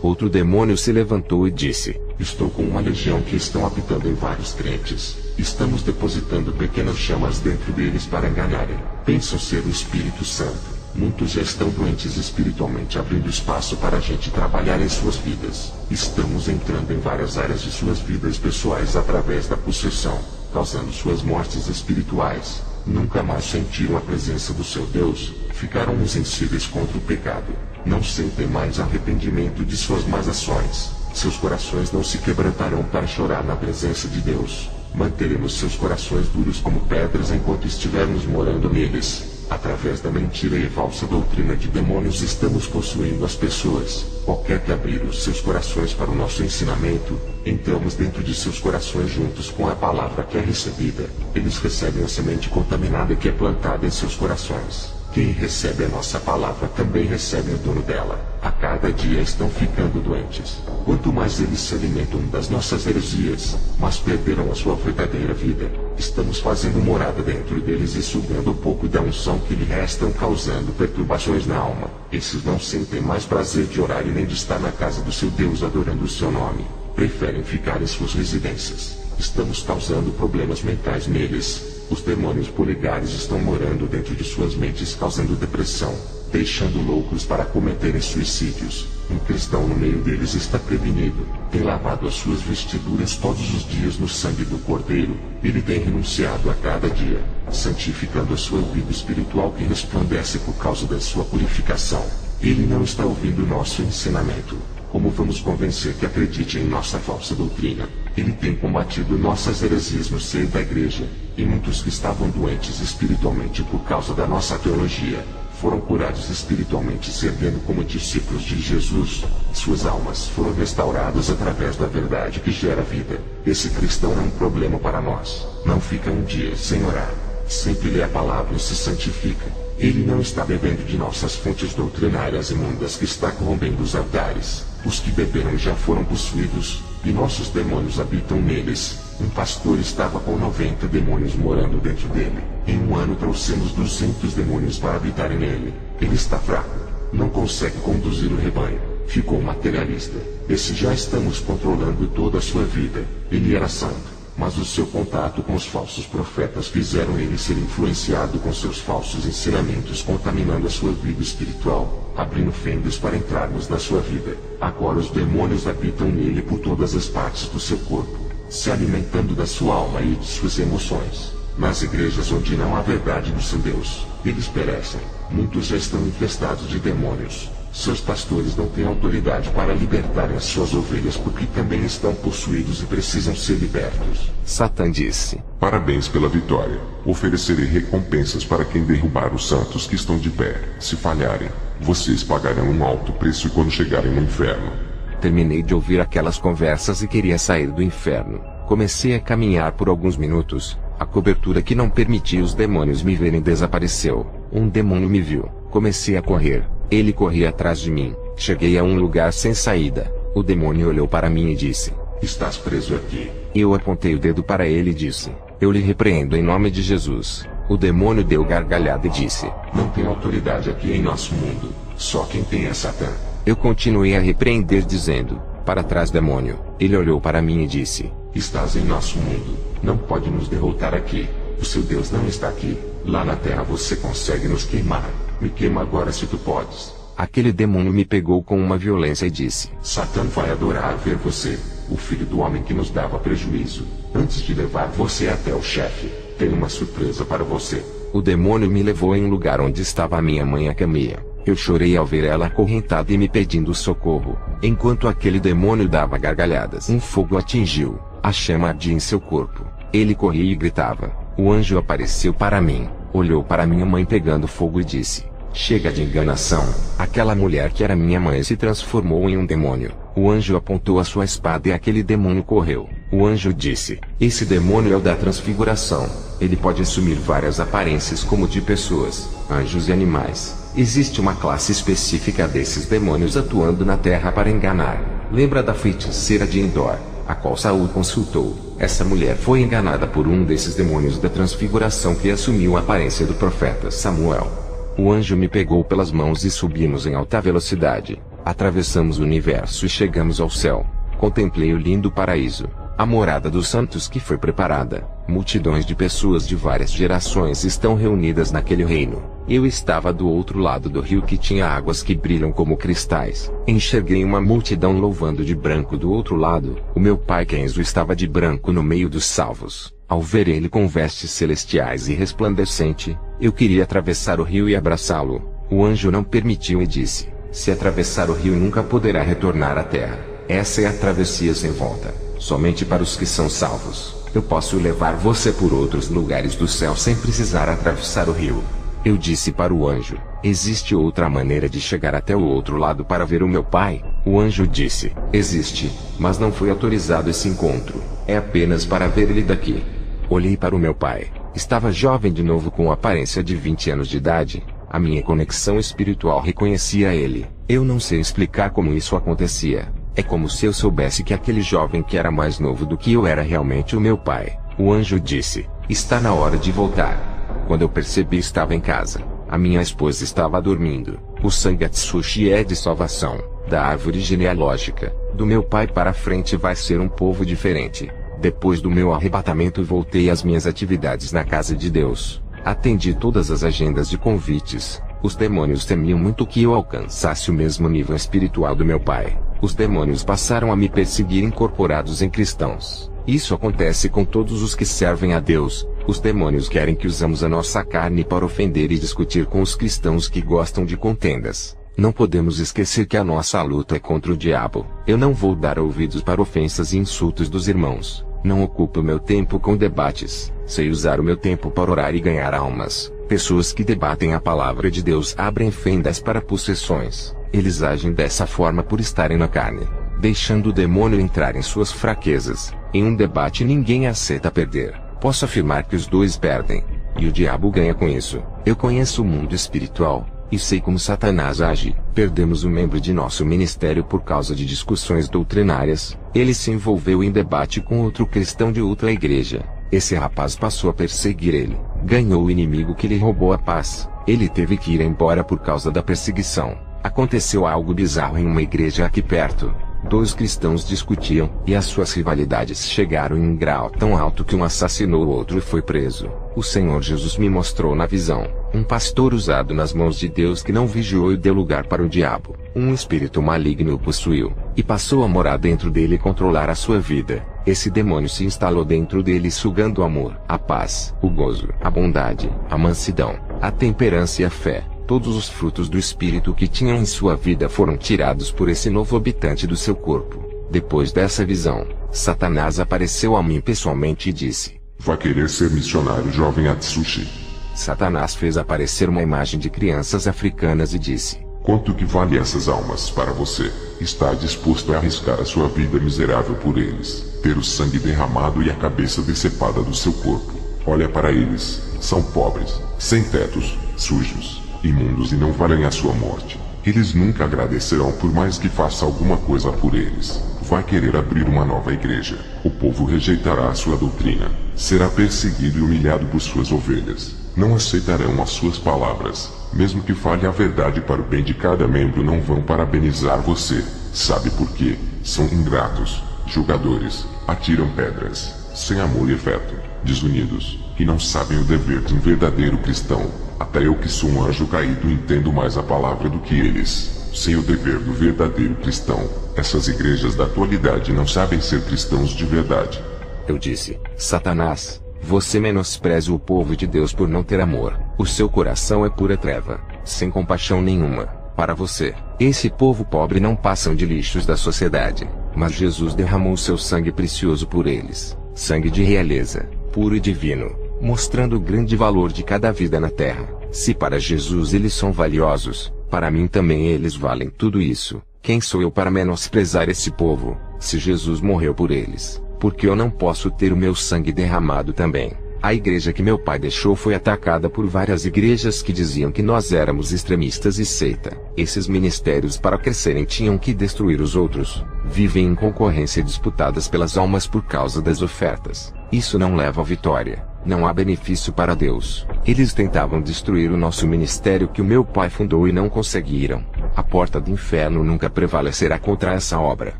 Outro demônio se levantou e disse: "Estou com uma legião que estão habitando em vários crentes. Estamos depositando pequenas chamas dentro deles para enganarem. Pensam ser o Espírito Santo. Muitos já estão doentes espiritualmente, abrindo espaço para a gente trabalhar em suas vidas. Estamos entrando em várias áreas de suas vidas pessoais através da possessão, causando suas mortes espirituais. Nunca mais sentiram a presença do seu Deus. Ficaram insensíveis contra o pecado. Não sentem mais arrependimento de suas más ações. Seus corações não se quebrantarão para chorar na presença de Deus. Manteremos seus corações duros como pedras enquanto estivermos morando neles. Através da mentira e falsa doutrina de demônios estamos possuindo as pessoas. Qualquer que abrir os seus corações para o nosso ensinamento, entramos dentro de seus corações juntos com a palavra que é recebida. Eles recebem a semente contaminada que é plantada em seus corações. Quem recebe a nossa palavra também recebe o dono dela. A cada dia estão ficando doentes. Quanto mais eles se alimentam das nossas heresias, mais perderão a sua verdadeira vida. Estamos fazendo morada dentro deles e sugando um pouco da unção que lhe restam, causando perturbações na alma. Esses não sentem mais prazer de orar e nem de estar na casa do seu Deus adorando o seu nome. Preferem ficar em suas residências. Estamos causando problemas mentais neles. Os demônios polegares estão morando dentro de suas mentes, causando depressão, deixando loucos para cometerem suicídios. Um cristão no meio deles está prevenido, tem lavado as suas vestiduras todos os dias no sangue do Cordeiro. Ele tem renunciado a cada dia, santificando a sua vida espiritual que resplandece por causa da sua purificação. Ele não está ouvindo nosso ensinamento. Como vamos convencer que acredite em nossa falsa doutrina? Ele tem combatido nossas heresias no seio da igreja, e muitos que estavam doentes espiritualmente por causa da nossa teologia, foram curados espiritualmente servindo como discípulos de Jesus. Suas almas foram restauradas através da verdade que gera vida. Esse cristão é um problema para nós. Não fica um dia sem orar. Sempre lê a palavra e se santifica. Ele não está bebendo de nossas fontes doutrinárias imundas que está corrompendo os altares. Os que beberam já foram possuídos, e nossos demônios habitam neles. Um pastor estava com 90 demônios morando dentro dele. Em um ano trouxemos 200 demônios para habitarem nele. Ele está fraco, não consegue conduzir o rebanho. Ficou materialista. Esse já estamos controlando toda a sua vida. Ele era santo, mas o seu contato com os falsos profetas fizeram ele ser influenciado com seus falsos ensinamentos, contaminando a sua vida espiritual, abrindo fendas para entrarmos na sua vida. Agora os demônios habitam nele por todas as partes do seu corpo, se alimentando da sua alma e de suas emoções. Nas igrejas onde não há verdade do seu Deus, eles perecem. Muitos já estão infestados de demônios. Seus pastores não têm autoridade para libertarem as suas ovelhas porque também estão possuídos e precisam ser libertos. Satã disse: Parabéns pela vitória. Oferecerei recompensas para quem derrubar os santos que estão de pé. Se falharem, vocês pagarão um alto preço quando chegarem no inferno. Terminei de ouvir aquelas conversas e queria sair do inferno. Comecei a caminhar por alguns minutos. A cobertura que não permitia os demônios me verem desapareceu. Um demônio me viu. Comecei a correr. Ele corria atrás de mim. Cheguei a um lugar sem saída. O demônio olhou para mim e disse: Estás preso aqui. Eu apontei o dedo para ele e disse: Eu lhe repreendo em nome de Jesus. O demônio deu gargalhada e disse: Não tem autoridade aqui em nosso mundo. Só quem tem é Satã. Eu continuei a repreender dizendo: Para trás, demônio. Ele olhou para mim e disse: Estás em nosso mundo. Não pode nos derrotar aqui. O seu Deus não está aqui. Lá na terra você consegue nos queimar. Me queima agora se tu podes. Aquele demônio me pegou com uma violência e disse: Satã vai adorar ver você, o filho do homem que nos dava prejuízo. Antes de levar você até o chefe, tenho uma surpresa para você. O demônio me levou em um lugar onde estava a minha mãe a caminha. Eu chorei ao ver ela acorrentada e me pedindo socorro. Enquanto aquele demônio dava gargalhadas, um fogo atingiu. A chama ardia em seu corpo. Ele corria e gritava. O anjo apareceu para mim, olhou para minha mãe pegando fogo e disse: Chega de enganação. Aquela mulher que era minha mãe se transformou em um demônio. O anjo apontou a sua espada e aquele demônio correu. O anjo disse: Esse demônio é o da transfiguração. Ele pode assumir várias aparências como de pessoas, anjos e animais. Existe uma classe específica desses demônios atuando na terra para enganar. Lembra da feiticeira de Endor, a qual Saul consultou? Essa mulher foi enganada por um desses demônios da transfiguração que assumiu a aparência do profeta Samuel. O anjo me pegou pelas mãos e subimos em alta velocidade. Atravessamos o universo e chegamos ao céu. Contemplei o lindo paraíso, a morada dos santos que foi preparada. Multidões de pessoas de várias gerações estão reunidas naquele reino. Eu estava do outro lado do rio que tinha águas que brilham como cristais. Enxerguei uma multidão louvando de branco do outro lado. O meu pai Kenzo estava de branco no meio dos salvos. Ao ver ele com vestes celestiais e resplandecente, eu queria atravessar o rio e abraçá-lo. O anjo não permitiu e disse: Se atravessar o rio nunca poderá retornar à terra. Essa é a travessia sem volta, somente para os que são salvos. Eu posso levar você por outros lugares do céu sem precisar atravessar o rio. Eu disse para o anjo: Existe outra maneira de chegar até o outro lado para ver o meu pai? O anjo disse: Existe, mas não foi autorizado esse encontro. É apenas para ver ele daqui. Olhei para o meu pai. Estava jovem de novo com a aparência de 20 anos de idade. A minha conexão espiritual reconhecia ele. Eu não sei explicar como isso acontecia. É como se eu soubesse que aquele jovem que era mais novo do que eu era realmente o meu pai. O anjo disse: Está na hora de voltar. Quando eu percebi, estava em casa. A minha esposa estava dormindo. O sangue Atsushi é de salvação. Da árvore genealógica do meu pai para frente vai ser um povo diferente. Depois do meu arrebatamento voltei às minhas atividades na casa de Deus. Atendi todas as agendas de convites. Os demônios temiam muito que eu alcançasse o mesmo nível espiritual do meu pai. Os demônios passaram a me perseguir incorporados em cristãos. Isso acontece com todos os que servem a Deus. Os demônios querem que usamos a nossa carne para ofender e discutir com os cristãos que gostam de contendas. Não podemos esquecer que a nossa luta é contra o diabo. Eu não vou dar ouvidos para ofensas e insultos dos irmãos. Não ocupo meu tempo com debates. Sei usar o meu tempo para orar e ganhar almas. Pessoas que debatem a palavra de Deus abrem fendas para possessões. Eles agem dessa forma por estarem na carne, deixando o demônio entrar em suas fraquezas. Em um debate ninguém aceita perder. Posso afirmar que os dois perdem, e o diabo ganha com isso. Eu conheço o mundo espiritual, e sei como Satanás age. Perdemos um membro de nosso ministério por causa de discussões doutrinárias. Ele se envolveu em debate com outro cristão de outra igreja. Esse rapaz passou a perseguir ele. Ganhou o inimigo que lhe roubou a paz. Ele teve que ir embora por causa da perseguição. Aconteceu algo bizarro em uma igreja aqui perto. 2 cristãos discutiam, e as suas rivalidades chegaram em um grau tão alto que um assassinou o outro e foi preso. O Senhor Jesus me mostrou na visão um pastor usado nas mãos de Deus que não vigiou e deu lugar para o diabo. Um espírito maligno o possuiu, e passou a morar dentro dele e controlar a sua vida. Esse demônio se instalou dentro dele sugando o amor, a paz, o gozo, a bondade, a mansidão, a temperança e a fé. Todos os frutos do Espírito que tinham em sua vida foram tirados por esse novo habitante do seu corpo. Depois dessa visão, Satanás apareceu a mim pessoalmente e disse: Vai querer ser missionário, jovem Atsushi? Satanás fez aparecer uma imagem de crianças africanas e disse: Quanto que vale essas almas para você? Está disposto a arriscar a sua vida miserável por eles, ter o sangue derramado e a cabeça decepada do seu corpo? Olha para eles, são pobres, sem tetos, sujos, imundos e não valem a sua morte. Eles nunca agradecerão por mais que faça alguma coisa por eles. Vai querer abrir uma nova igreja. O povo rejeitará a sua doutrina. Será perseguido e humilhado por suas ovelhas. Não aceitarão as suas palavras. Mesmo que fale a verdade para o bem de cada membro, não vão parabenizar você. Sabe por quê? São ingratos, julgadores, atiram pedras, sem amor e afeto, desunidos, e não sabem o dever de um verdadeiro cristão. Até eu que sou um anjo caído entendo mais a palavra do que eles. Sem o dever do verdadeiro cristão, essas igrejas da atualidade não sabem ser cristãos de verdade. Eu disse: Satanás, você menospreza o povo de Deus por não ter amor. O seu coração é pura treva, sem compaixão nenhuma. Para você, esse povo pobre não passam de lixos da sociedade, mas Jesus derramou seu sangue precioso por eles, sangue de realeza, puro e divino, mostrando o grande valor de cada vida na terra. Se para Jesus eles são valiosos, para mim também eles valem tudo isso. Quem sou eu para menosprezar esse povo, se Jesus morreu por eles? Porque eu não posso ter o meu sangue derramado também. A igreja que meu pai deixou foi atacada por várias igrejas que diziam que nós éramos extremistas e seita. Esses ministérios para crescerem tinham que destruir os outros. Vivem em concorrência disputadas pelas almas por causa das ofertas. Isso não leva à vitória. Não há benefício para Deus. Eles tentavam destruir o nosso ministério que o meu pai fundou e não conseguiram. A porta do inferno nunca prevalecerá contra essa obra.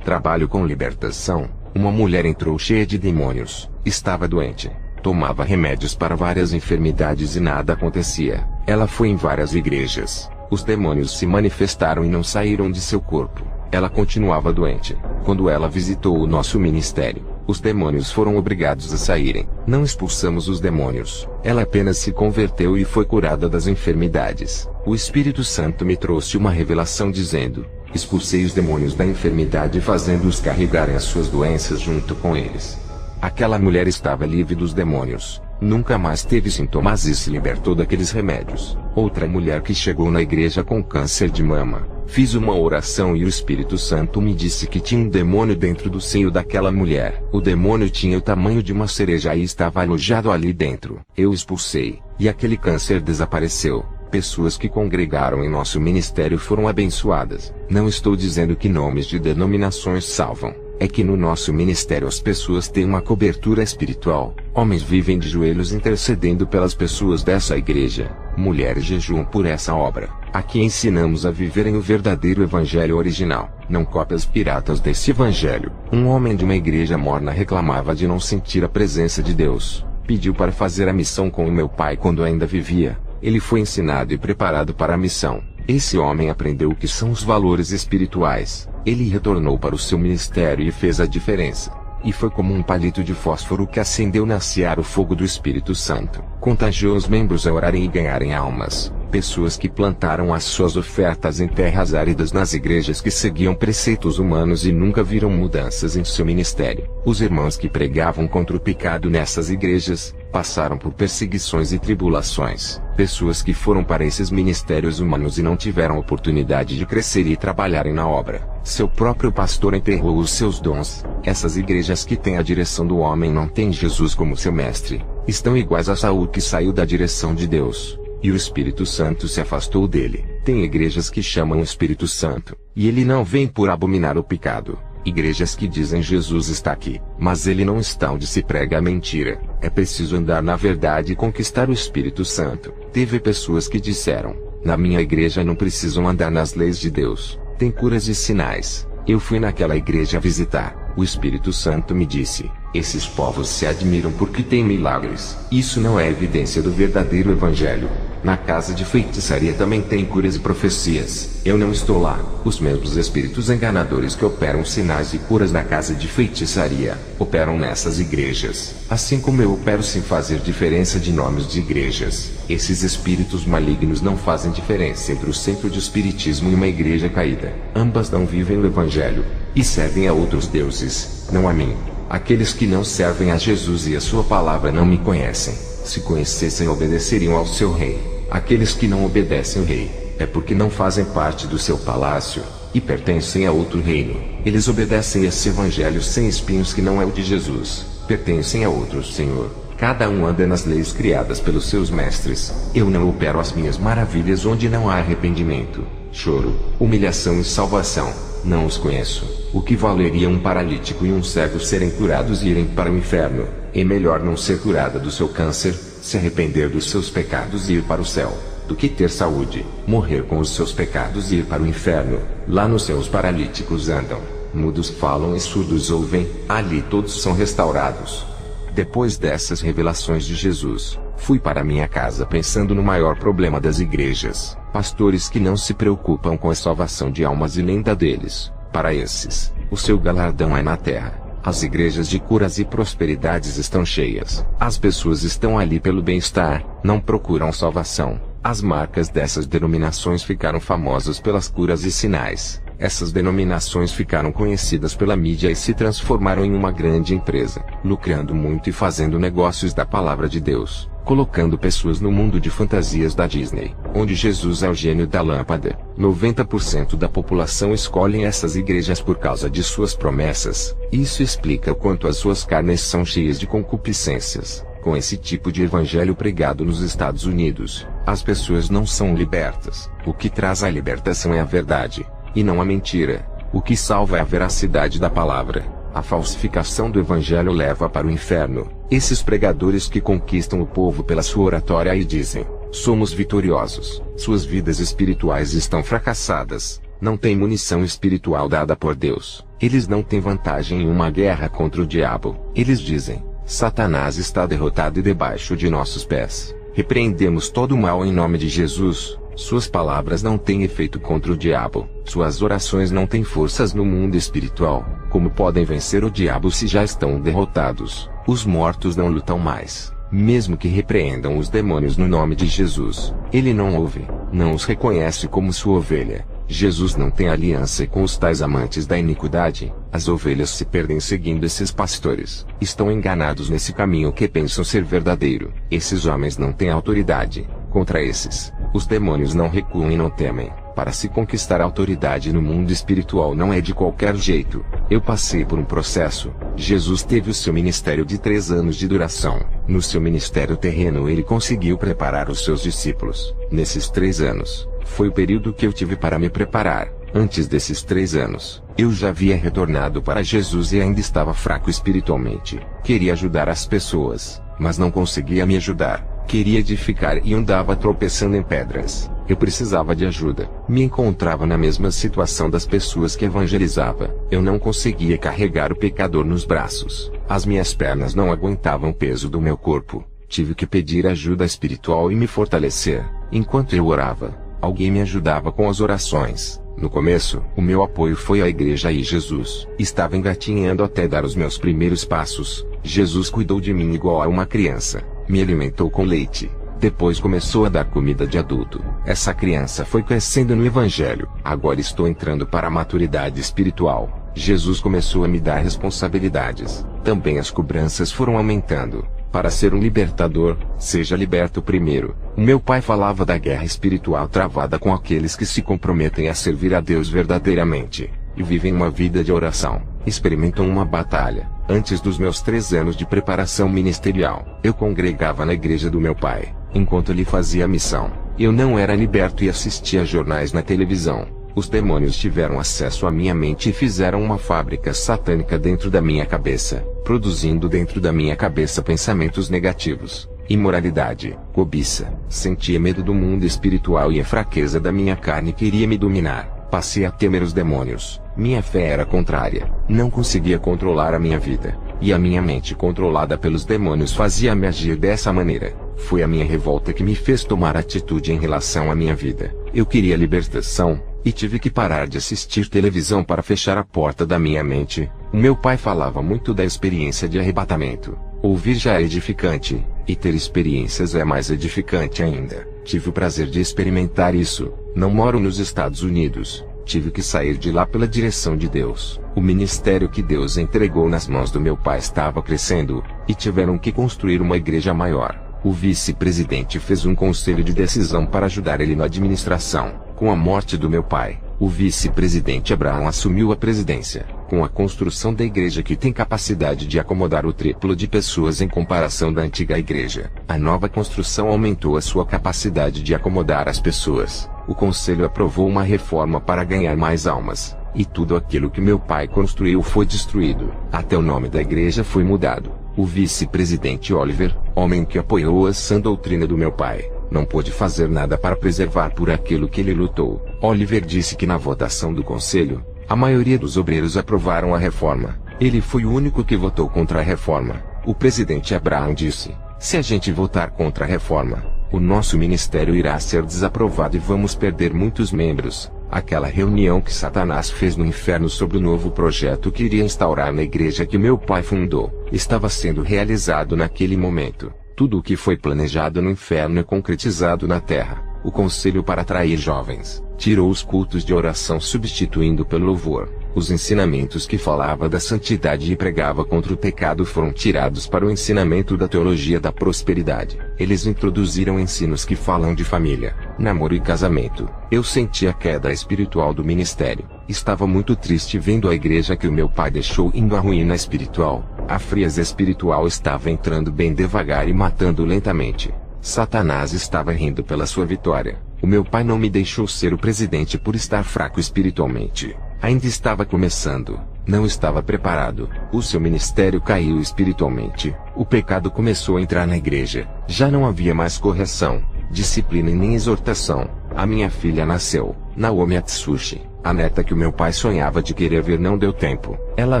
Trabalho com libertação. Uma mulher entrou cheia de demônios. Estava doente. Tomava remédios para várias enfermidades e nada acontecia. Ela foi em várias igrejas. Os demônios se manifestaram e não saíram de seu corpo. Ela continuava doente. Quando ela visitou o nosso ministério, os demônios foram obrigados a saírem. Não expulsamos os demônios. Ela apenas se converteu e foi curada das enfermidades. O Espírito Santo me trouxe uma revelação dizendo: expulsei os demônios da enfermidade fazendo-os carregarem as suas doenças junto com eles. Aquela mulher estava livre dos demônios. Nunca mais teve sintomas e se libertou daqueles remédios. Outra mulher que chegou na igreja com câncer de mama. Fiz uma oração e o Espírito Santo me disse que tinha um demônio dentro do seio daquela mulher. O demônio tinha o tamanho de uma cereja e estava alojado ali dentro. Eu expulsei, e aquele câncer desapareceu. Pessoas que congregaram em nosso ministério foram abençoadas. Não estou dizendo que nomes de denominações salvam. é que no nosso ministério as pessoas têm uma cobertura espiritual. Homens vivem de joelhos intercedendo pelas pessoas dessa igreja. Mulheres jejuam por essa obra. Aqui ensinamos a viverem o verdadeiro evangelho original, não cópias piratas desse evangelho. Um homem de uma igreja morna reclamava de não sentir a presença de Deus. Pediu para fazer a missão com o meu pai quando ainda vivia. Ele foi ensinado e preparado para a missão. Esse homem aprendeu o que são os valores espirituais. Ele retornou para o seu ministério e fez a diferença. E foi como um palito de fósforo que acendeu na seara o fogo do Espírito Santo. Contagiou os membros a orarem e ganharem almas. Pessoas que plantaram as suas ofertas em terras áridas nas igrejas que seguiam preceitos humanos e nunca viram mudanças em seu ministério. Os irmãos que pregavam contra o pecado nessas igrejas, passaram por perseguições e tribulações. Pessoas que foram para esses ministérios humanos e não tiveram oportunidade de crescer e trabalharem na obra. Seu próprio pastor enterrou os seus dons. Essas igrejas que têm a direção do homem não têm Jesus como seu mestre. Estão iguais a Saul que saiu da direção de Deus. E o Espírito Santo se afastou dele. Tem igrejas que chamam o Espírito Santo, e ele não vem por abominar o pecado. Igrejas que dizem Jesus está aqui, mas ele não está onde se prega a mentira. É preciso andar na verdade e conquistar o Espírito Santo. Teve pessoas que disseram, na minha igreja não precisam andar nas leis de Deus, tem curas e sinais. Eu fui naquela igreja visitar. O Espírito Santo me disse, esses povos se admiram porque têm milagres. Isso não é evidência do verdadeiro evangelho. Na casa de feitiçaria também tem curas e profecias. Eu não estou lá. Os mesmos espíritos enganadores que operam sinais e curas na casa de feitiçaria, operam nessas igrejas. Assim como eu opero sem fazer diferença de nomes de igrejas. Esses espíritos malignos não fazem diferença entre o centro de espiritismo e uma igreja caída. Ambas não vivem o evangelho, e servem a outros deuses, não a mim. Aqueles que não servem a Jesus e a sua palavra não me conhecem. Se conhecessem, obedeceriam ao seu rei. Aqueles que não obedecem ao rei, é porque não fazem parte do seu palácio, e pertencem a outro reino. Eles obedecem esse evangelho sem espinhos que não é o de Jesus. Pertencem a outro Senhor. Cada um anda nas leis criadas pelos seus mestres. Eu não opero as minhas maravilhas onde não há arrependimento, choro, humilhação e salvação. Não os conheço. O que valeria um paralítico e um cego serem curados e irem para o inferno? É melhor não ser curada do seu câncer, se arrepender dos seus pecados e ir para o céu, do que ter saúde, morrer com os seus pecados e ir para o inferno. Lá no céu os paralíticos andam, mudos falam e surdos ouvem, ali todos são restaurados. Depois dessas revelações de Jesus, fui para minha casa pensando no maior problema das igrejas, pastores que não se preocupam com a salvação de almas e nem da deles. Para esses, o seu galardão é na terra. As igrejas de curas e prosperidades estão cheias. As pessoas estão ali pelo bem-estar, não procuram salvação. As marcas dessas denominações ficaram famosas pelas curas e sinais. Essas denominações ficaram conhecidas pela mídia e se transformaram em uma grande empresa, lucrando muito e fazendo negócios da palavra de Deus, colocando pessoas no mundo de fantasias da Disney, onde Jesus é o gênio da lâmpada. 90% da população escolhem essas igrejas por causa de suas promessas. Isso explica o quanto as suas carnes são cheias de concupiscências. Com esse tipo de evangelho pregado nos Estados Unidos, as pessoas não são libertas. O que traz a libertação é a verdade, e não a mentira. O que salva é a veracidade da palavra. A falsificação do evangelho leva para o inferno. Esses pregadores que conquistam o povo pela sua oratória e dizem, somos vitoriosos. Suas vidas espirituais estão fracassadas. Não têm munição espiritual dada por Deus. Eles não têm vantagem em uma guerra contra o diabo. Eles dizem, Satanás está derrotado e debaixo de nossos pés. Repreendemos todo o mal em nome de Jesus. Suas palavras não têm efeito contra o diabo. Suas orações não têm forças no mundo espiritual. Como podem vencer o diabo se já estão derrotados? Os mortos não lutam mais. Mesmo que repreendam os demônios no nome de Jesus, ele não ouve, não os reconhece como sua ovelha. Jesus não tem aliança com os tais amantes da iniquidade. As ovelhas se perdem seguindo esses pastores. Estão enganados nesse caminho que pensam ser verdadeiro. Esses homens não têm autoridade. Contra esses, os demônios não recuam e não temem. Para se conquistar autoridade no mundo espiritual não é de qualquer jeito. Eu passei por um processo. Jesus teve o seu ministério de 3 anos de duração. No seu ministério terreno ele conseguiu preparar os seus discípulos. Nesses 3 anos, foi o período que eu tive para me preparar. Antes desses 3 anos, eu já havia retornado para Jesus e ainda estava fraco espiritualmente. Queria ajudar as pessoas, mas não conseguia me ajudar. Queria edificar e andava tropeçando em pedras. Eu precisava de ajuda. Me encontrava na mesma situação das pessoas que evangelizava. Eu não conseguia carregar o pecador nos braços. As minhas pernas não aguentavam o peso do meu corpo. Tive que pedir ajuda espiritual e me fortalecer. Enquanto eu orava, alguém me ajudava com as orações. No começo, o meu apoio foi a igreja e Jesus. Estava engatinhando até dar os meus primeiros passos. Jesus cuidou de mim igual a uma criança. Me alimentou com leite. Depois começou a dar comida de adulto. Essa criança foi crescendo no Evangelho. Agora estou entrando para a maturidade espiritual. Jesus começou a me dar responsabilidades. Também as cobranças foram aumentando. Para ser um libertador, seja liberto primeiro. O meu pai falava da guerra espiritual travada com aqueles que se comprometem a servir a Deus verdadeiramente e vivem uma vida de oração. Experimentam uma batalha. Antes dos meus 3 anos de preparação ministerial, eu congregava na igreja do meu pai, enquanto ele fazia a missão. Eu não era liberto e assistia jornais na televisão. Os demônios tiveram acesso à minha mente e fizeram uma fábrica satânica dentro da minha cabeça, produzindo dentro da minha cabeça pensamentos negativos, imoralidade, cobiça. Sentia medo do mundo espiritual e a fraqueza da minha carne queria me dominar. Passei a temer os demônios. Minha fé era contrária. Não conseguia controlar a minha vida. E a minha mente controlada pelos demônios fazia-me agir dessa maneira. Foi a minha revolta que me fez tomar atitude em relação à minha vida. Eu queria libertação, e tive que parar de assistir televisão para fechar a porta da minha mente. O meu pai falava muito da experiência de arrebatamento. Ouvir já é edificante, e ter experiências é mais edificante ainda. Tive o prazer de experimentar isso. Não moro nos Estados Unidos. Tive que sair de lá pela direção de Deus. O ministério que Deus entregou nas mãos do meu pai estava crescendo, e tiveram que construir uma igreja maior. O vice-presidente fez um conselho de decisão para ajudar ele na administração. Com a morte do meu pai, o vice-presidente Abraão assumiu a presidência. Com a construção da igreja que tem capacidade de acomodar o triplo de pessoas em comparação da antiga igreja, a nova construção aumentou a sua capacidade de acomodar as pessoas. O conselho aprovou uma reforma para ganhar mais almas, e tudo aquilo que meu pai construiu foi destruído. Até o nome da igreja foi mudado. O vice-presidente Oliver, homem que apoiou a sã doutrina do meu pai, não pôde fazer nada para preservar por aquilo que ele lutou. Oliver disse que na votação do conselho, a maioria dos obreiros aprovaram a reforma. Ele foi o único que votou contra a reforma. O presidente Abraão disse: se a gente votar contra a reforma, o nosso ministério irá ser desaprovado e vamos perder muitos membros. Aquela reunião que Satanás fez no inferno sobre o novo projeto que iria instaurar na igreja que meu pai fundou, estava sendo realizado naquele momento. Tudo o que foi planejado no inferno é concretizado na terra. O conselho para atrair jovens tirou os cultos de oração substituindo pelo louvor. Os ensinamentos que falava da santidade e pregava contra o pecado foram tirados para o ensinamento da teologia da prosperidade. Eles introduziram ensinos que falam de família, namoro e casamento. Eu senti a queda espiritual do ministério. Estava muito triste vendo a igreja que o meu pai deixou indo à ruína espiritual. A frieza espiritual estava entrando bem devagar e matando lentamente. Satanás estava rindo pela sua vitória. O meu pai não me deixou ser o presidente por estar fraco espiritualmente. Ainda estava começando. Não estava preparado. O seu ministério caiu espiritualmente. O pecado começou a entrar na igreja. Já não havia mais correção, disciplina e nem exortação. A minha filha nasceu, Naomi Atsushi. A neta que o meu pai sonhava de querer ver não deu tempo. Ela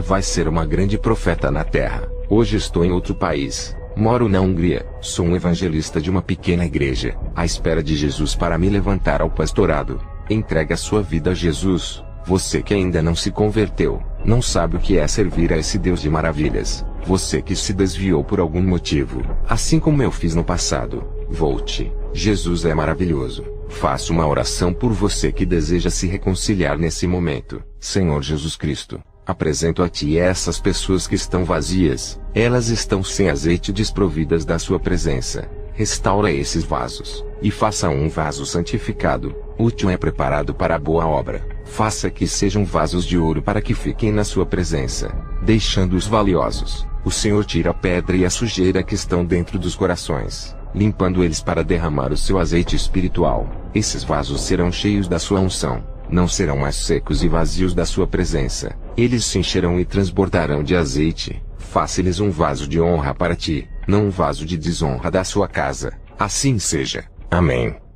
vai ser uma grande profeta na terra. Hoje estou em outro país. Moro na Hungria. Sou um evangelista de uma pequena igreja, à espera de Jesus para me levantar ao pastorado. Entregue a sua vida a Jesus. Você que ainda não se converteu, não sabe o que é servir a esse Deus de maravilhas. Você que se desviou por algum motivo, assim como eu fiz no passado, volte. Jesus é maravilhoso. Faço uma oração por você que deseja se reconciliar nesse momento. Senhor Jesus Cristo, apresento a Ti essas pessoas que estão vazias. Elas estão sem azeite, desprovidas da Sua presença. Restaura esses vasos, e faça um vaso santificado, útil e preparado para a boa obra. Faça que sejam vasos de ouro para que fiquem na Sua presença, deixando-os valiosos. O Senhor tira a pedra e a sujeira que estão dentro dos corações, limpando eles para derramar o seu azeite espiritual. Esses vasos serão cheios da Sua unção. não serão mais secos e vazios da sua presença. Eles se encherão e transbordarão de azeite. Faça-lhes um vaso de honra para ti, não um vaso de desonra da sua casa. Assim seja. Amém.